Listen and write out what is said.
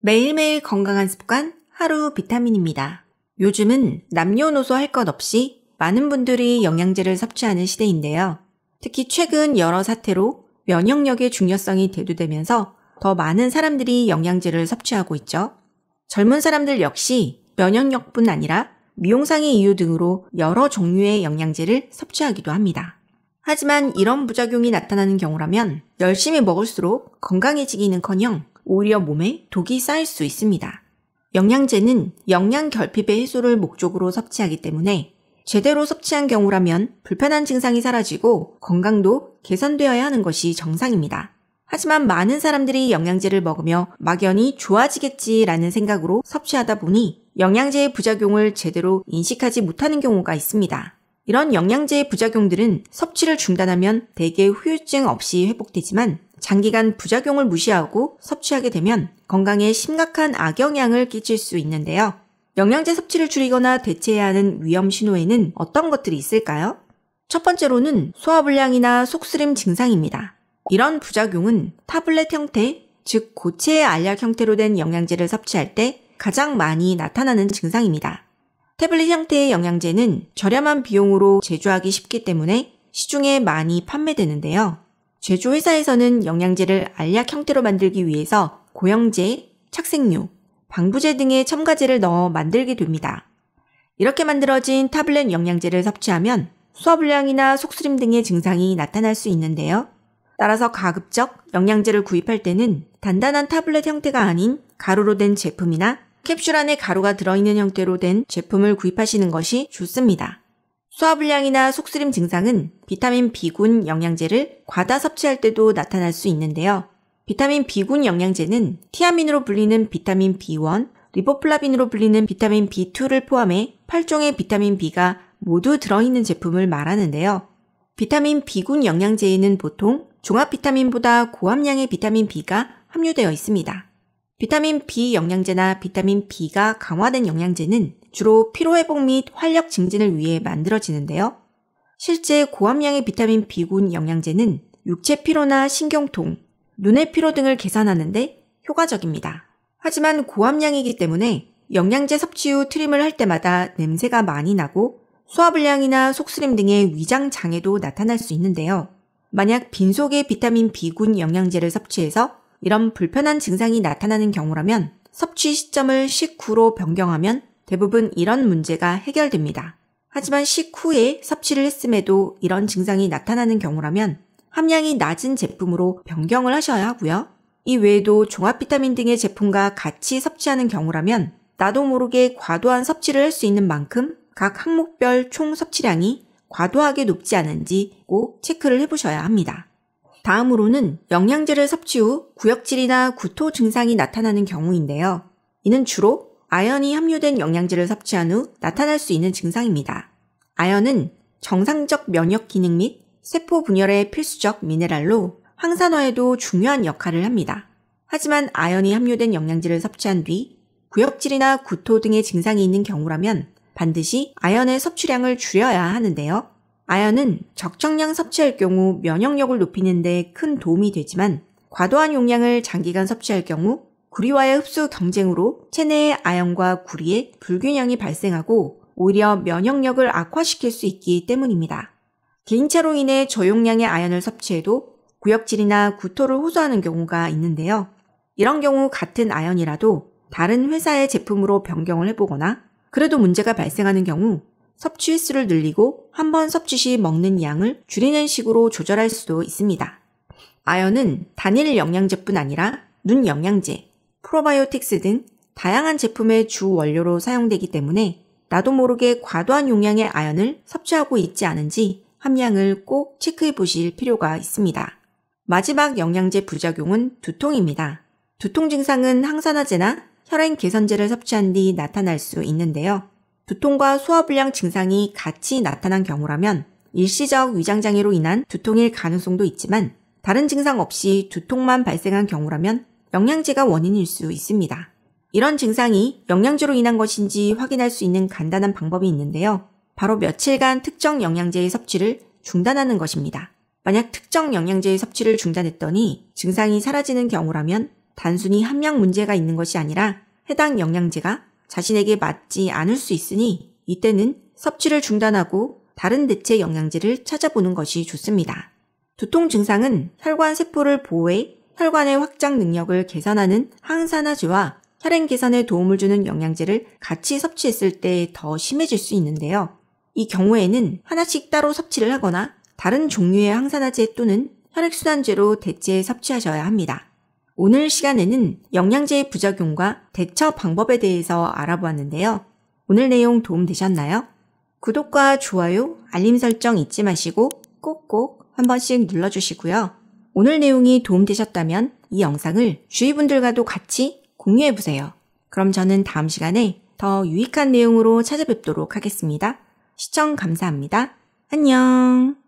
매일매일 건강한 습관 하루 비타민입니다. 요즘은 남녀노소 할 것 없이 많은 분들이 영양제를 섭취하는 시대인데요. 특히 최근 여러 사태로 면역력의 중요성이 대두되면서 더 많은 사람들이 영양제를 섭취하고 있죠. 젊은 사람들 역시 면역력뿐 아니라 미용상의 이유 등으로 여러 종류의 영양제를 섭취하기도 합니다. 하지만 이런 부작용이 나타나는 경우라면 열심히 먹을수록 건강해지기는커녕 오히려 몸에 독이 쌓일 수 있습니다. 영양제는 영양 결핍의 해소를 목적으로 섭취하기 때문에 제대로 섭취한 경우라면 불편한 증상이 사라지고 건강도 개선되어야 하는 것이 정상입니다. 하지만 많은 사람들이 영양제를 먹으며 막연히 좋아지겠지라는 생각으로 섭취하다 보니 영양제의 부작용을 제대로 인식하지 못하는 경우가 있습니다. 이런 영양제의 부작용들은 섭취를 중단하면 대개 후유증 없이 회복되지만 장기간 부작용을 무시하고 섭취하게 되면 건강에 심각한 악영향을 끼칠 수 있는데요. 영양제 섭취를 줄이거나 대체해야 하는 위험 신호에는 어떤 것들이 있을까요? 첫 번째로는 소화불량이나 속쓰림 증상입니다. 이런 부작용은 타블렛 형태, 즉 고체의 알약 형태로 된 영양제를 섭취할 때 가장 많이 나타나는 증상입니다. 태블릿 형태의 영양제는 저렴한 비용으로 제조하기 쉽기 때문에 시중에 많이 판매되는데요. 제조회사에서는 영양제를 알약 형태로 만들기 위해서 고영제, 착색류, 방부제 등의 첨가제를 넣어 만들게 됩니다. 이렇게 만들어진 타블렛 영양제를 섭취하면 소화불량이나 속쓰림 등의 증상이 나타날 수 있는데요. 따라서 가급적 영양제를 구입할 때는 단단한 타블렛 형태가 아닌 가루로 된 제품이나 캡슐 안에 가루가 들어있는 형태로 된 제품을 구입하시는 것이 좋습니다. 소화불량이나 속쓰림 증상은 비타민 B군 영양제를 과다 섭취할 때도 나타날 수 있는데요. 비타민 B군 영양제는 티아민으로 불리는 비타민 B1, 리보플라빈으로 불리는 비타민 B2를 포함해 8종의 비타민 B가 모두 들어있는 제품을 말하는데요. 비타민 B군 영양제에는 보통 종합 비타민보다 고함량의 비타민 B가 함유되어 있습니다. 비타민 B 영양제나 비타민 B가 강화된 영양제는 주로 피로회복 및 활력 증진을 위해 만들어지는데요. 실제 고함량의 비타민 B군 영양제는 육체 피로나 신경통, 눈의 피로 등을 개선하는 데 효과적입니다. 하지만 고함량이기 때문에 영양제 섭취 후 트림을 할 때마다 냄새가 많이 나고 소화불량이나 속쓰림 등의 위장 장애도 나타날 수 있는데요. 만약 빈속의 비타민 B군 영양제를 섭취해서 이런 불편한 증상이 나타나는 경우라면 섭취 시점을 식후로 변경하면 대부분 이런 문제가 해결됩니다. 하지만 식후에 섭취를 했음에도 이런 증상이 나타나는 경우라면 함량이 낮은 제품으로 변경을 하셔야 하고요. 이 외에도 종합 비타민 등의 제품과 같이 섭취하는 경우라면 나도 모르게 과도한 섭취를 할 수 있는 만큼 각 항목별 총 섭취량이 과도하게 높지 않은지 꼭 체크를 해보셔야 합니다. 다음으로는 영양제를 섭취 후 구역질이나 구토 증상이 나타나는 경우인데요. 이는 주로 아연이 함유된 영양제를 섭취한 후 나타날 수 있는 증상입니다. 아연은 정상적 면역 기능 및 세포 분열에 필수적 미네랄로 항산화에도 중요한 역할을 합니다. 하지만 아연이 함유된 영양제를 섭취한 뒤 구역질이나 구토 등의 증상이 있는 경우라면 반드시 아연의 섭취량을 줄여야 하는데요. 아연은 적정량 섭취할 경우 면역력을 높이는 데 큰 도움이 되지만 과도한 용량을 장기간 섭취할 경우 구리와의 흡수 경쟁으로 체내의 아연과 구리의 불균형이 발생하고 오히려 면역력을 악화시킬 수 있기 때문입니다. 개인차로 인해 저용량의 아연을 섭취해도 구역질이나 구토를 호소하는 경우가 있는데요. 이런 경우 같은 아연이라도 다른 회사의 제품으로 변경을 해보거나 그래도 문제가 발생하는 경우 섭취 횟수를 늘리고 한 번 섭취 시 먹는 양을 줄이는 식으로 조절할 수도 있습니다. 아연은 단일 영양제뿐 아니라 눈 영양제, 프로바이오틱스 등 다양한 제품의 주 원료로 사용되기 때문에 나도 모르게 과도한 용량의 아연을 섭취하고 있지 않은지 함량을 꼭 체크해 보실 필요가 있습니다. 마지막 영양제 부작용은 두통입니다. 두통 증상은 항산화제나 혈행 개선제를 섭취한 뒤 나타날 수 있는데요. 두통과 소화불량 증상이 같이 나타난 경우라면 일시적 위장장애로 인한 두통일 가능성도 있지만 다른 증상 없이 두통만 발생한 경우라면 영양제가 원인일 수 있습니다. 이런 증상이 영양제로 인한 것인지 확인할 수 있는 간단한 방법이 있는데요. 바로 며칠간 특정 영양제의 섭취를 중단하는 것입니다. 만약 특정 영양제의 섭취를 중단했더니 증상이 사라지는 경우라면 단순히 함량 문제가 있는 것이 아니라 해당 영양제가 자신에게 맞지 않을 수 있으니 이때는 섭취를 중단하고 다른 대체 영양제를 찾아보는 것이 좋습니다. 두통 증상은 혈관 세포를 보호해 혈관의 확장 능력을 개선하는 항산화제와 혈행 개선에 도움을 주는 영양제를 같이 섭취했을 때 더 심해질 수 있는데요. 이 경우에는 하나씩 따로 섭취를 하거나 다른 종류의 항산화제 또는 혈액순환제로 대체 섭취하셔야 합니다. 오늘 시간에는 영양제의 부작용과 대처 방법에 대해서 알아보았는데요. 오늘 내용 도움되셨나요? 구독과 좋아요, 알림 설정 잊지 마시고 꼭꼭 한 번씩 눌러주시고요. 오늘 내용이 도움되셨다면 이 영상을 주위 분들과도 같이 공유해보세요. 그럼 저는 다음 시간에 더 유익한 내용으로 찾아뵙도록 하겠습니다. 시청 감사합니다. 안녕.